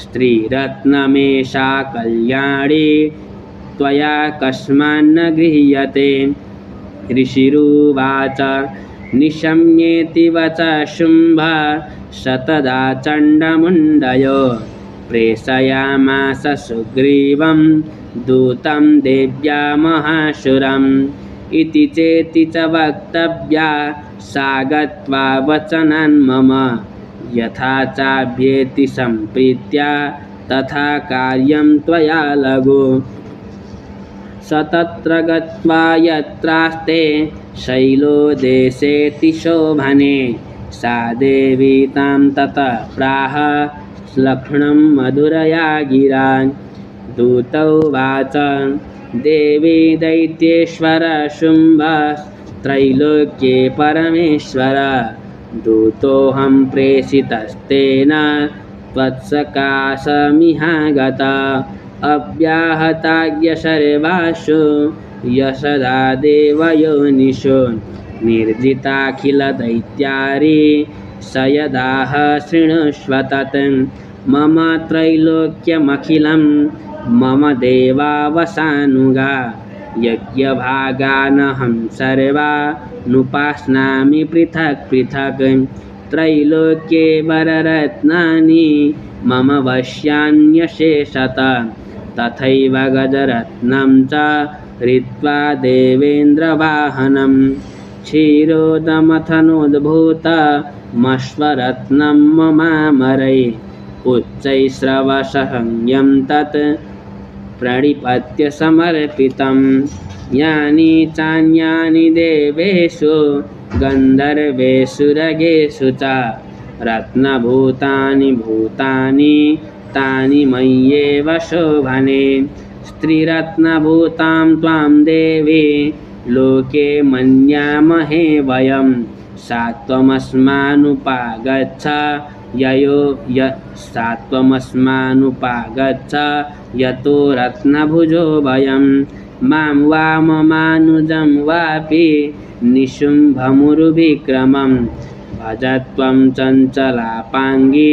Speaker 1: स्त्रीरत्नमेषा कल्याणी त्वया कस्मान्न गृह्यते। ऋषिरुवाच निशम्येति वचः शुम्भः स तदा चण्डमुण्डयो प्रेषयामास सुग्रीवं दूतं देव्या महाशुरम् इति चेति च वक्तव्या सा गत्वा वचनान् मम यथा चाभ्येति सम्प्रीत्या तथा कार्यं त्वया लघु स तत्र गत्वा यत्रास्ते शैलो देशेति शोभने सा देवी तां ततः प्राह लक्ष्मणं मधुरया गिरा दूतौवाच देवी दैत्येश्वर शुम्भ त्रैलोक्ये परमेश्वर दूतोऽहं प्रेषितस्तेन त्वत्सकाशमिहागता अव्याहताज्ञ सर्वासु यशदा देवयोनिषु निर्जिताखिलदैत्यारि स यदाह शृणुष्व तत् मम त्रैलोक्यमखिलं मम देवावसानुगा यज्ञभागानहं सर्वानुपास्नामि पृथक् पृथक् त्रैलोक्ये वररत्नानि मम वश्यान्यशेषतः तथैव गजरत्नं च हृत्वा देवेन्द्रवाहनं क्षीरोदमथनोद्भूतमश्वरत्नं ममामरै उच्चैस्रवसहंयं तत् प्रणिपत्य समर्पितं यानि चान्यानि देवेषु गन्धर्वेषु रगेषु च रत्नभूतानि भूतानि तानि मय्येव शोभने स्त्रीरत्नभूतां त्वां देवी लोके मन्यामहे वयं सा त्वमस्मानुपागच्छ यतो रत्नभुजो वयं मां वा ममानुजं वापि निशुम्भमुरुविक्रमं भजत्वं चञ्चलापाङ्गी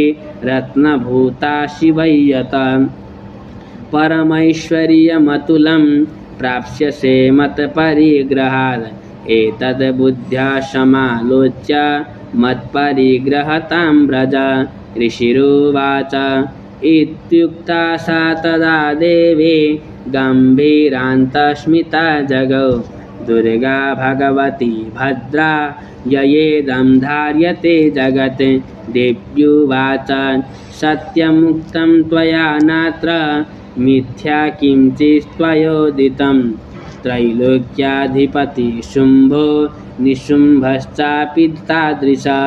Speaker 1: रत्नभूता शिवय्यत परमैश्वर्यमतुलं प्राप्स्यसे मत्परिग्रहात् एतद् बुद्ध्या समालोच्य मत्परिग्रहतां व्रज ऋषिरुवाच इत्युक्ता सा तदा देवी गम्भीरान्तस्मिता जगौ दुर्गा भगवती भद्रा ययेदं धार्यते जगत् देव्युवाच सत्यमुक्तं त्वया नात्र मिथ्या किञ्चित्त्वयोदितं त्रैलोक्याधिपति शुम्भो निशुम्भश्चापि तादृशा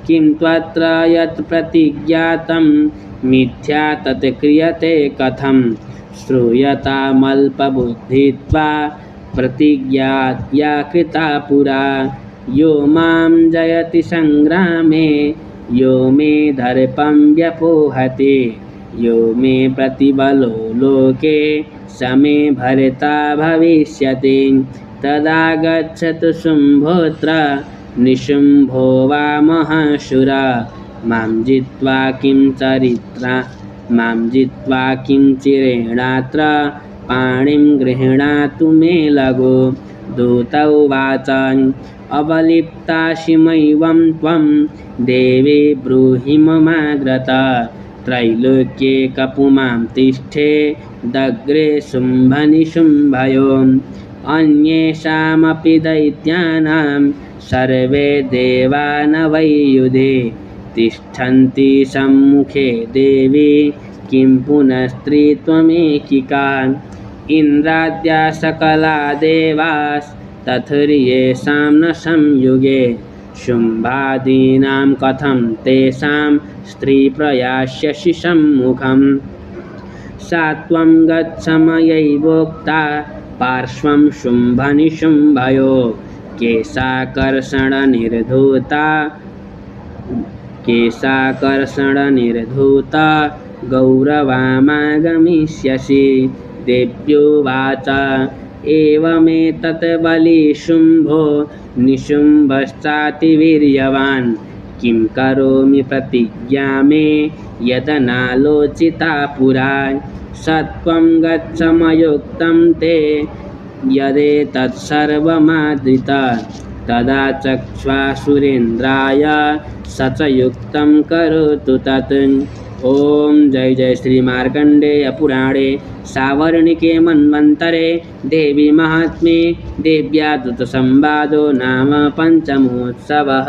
Speaker 1: किं त्वत्र यत् प्रतिज्ञातं मिथ्या तत् क्रियते कथं श्रूयतामल्पबुद्धित्वा प्रतिज्ञा या कृता पुरा यो मां जयति संग्रामे यो मे दर्पं व्यपोहति यो मे प्रतिबलो लोके स मे भर्ता भविष्यति तदा गच्छतु शुम्भोऽत्र निशुम्भो वा महाशुरा मां जित्वा किं चिरेणात्र पाणिं गृह्णातु मे लघु दूतौवाच अवलिप्ताशिमैवं त्वं देवी ब्रूहि ममाग्रत त्रैलोक्ये कपुमां तिष्ठे दग्रे शुम्भनिशुम्भयो अन्येषामपि दैत्यानां सर्वे देवा न वै युधे तिष्ठन्ति सम्मुखे देवी किं पुनस्त्री त्वमेकिका इन्द्राद्या सकला देवास्तथुर्येषां न संयुगे शुम्भादीनां कथं तेषां स्त्रीप्रयास्यसि सम्मुखं सा त्वं गच्छ मयैवोक्ता पार्श्वं शुम्भनिशुम्भयो केशाकर्षणनिर्धूता केशाकर्षणनिर्धूता गौरवामागमिष्यसि। देव्योवाच एवमेतत् बलिशुम्भो निशुम्भश्चातिवीर्यवान्। किं करोमि प्रतिज्ञा मे यदनालोचिता पुरा। सत्वं गच्छ मयोक्तं ते यदेतत्सर्वमादृता। तदा चक्ष्वासुरेन्द्राय स च युक्तं करोतु तत्। ओम जय जय श्री मार्कंडेय पुराणे सावर्णिके मन्वन्तरे देवी महात्म्ये देव्यादूत संवादो नाम पंचमोत्सवः।